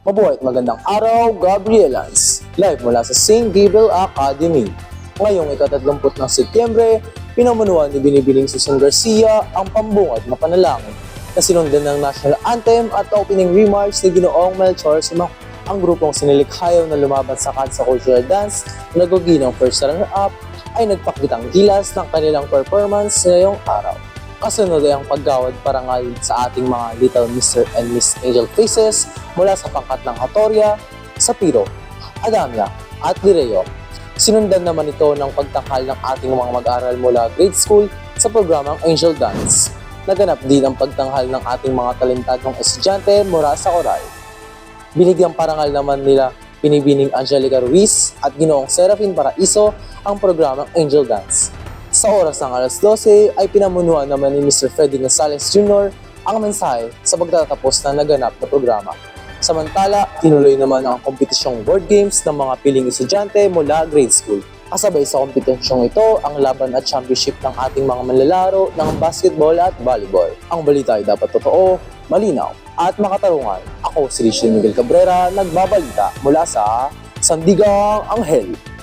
Mabuhay at magandang araw, Gabrielans! Live mula sa St. Gabriel Academy. Ngayong ika-30 ng Setyembre, pinamunuan ni Binibining Susan Garcia ang pambungad na panalangin na sinundan ng National Anthem at opening remarks ni Ginoong Melchor Simac. Ang grupong sinilikhayaw na lumaban sa Kansa Cultural Dance na naguginang first runner-up ay nagpakitang gilas ng kanilang performance ngayong araw. Kasunod ay ang paggawad parangal sa ating mga Little Mr. and Miss Angel Faces mula sa pangkat ng Hatoria, Sapiro, Adamya at Direo. Sinundan naman ito ng pagtanghal ng ating mga mag-aaral mula grade school sa programang Angel Dance. Naganap din ang pagtanghal ng ating mga talentadong estudyante mula sa koral. Binigyang parangal naman nila Binibining Angelica Ruiz at Ginoong Serafin Paraiso ang programang Angel Dance. Sa oras ng alas 12 ay pinamunuan naman ni Mr. Freddy Gonzalez Jr. ang mensahe sa pagtatapos na naganap na programa. Samantala, tinuloy naman ang kompetisyong board games ng mga piling estudyante mula grade school. Kasabay sa kompetisyong ito ang laban at championship ng ating mga manlalaro ng basketball at volleyball. Ang balita ay dapat totoo, malinaw at makatarungan. Ako si Richie Miguel Cabrera, nagbabalita mula sa Sandigang Anghel.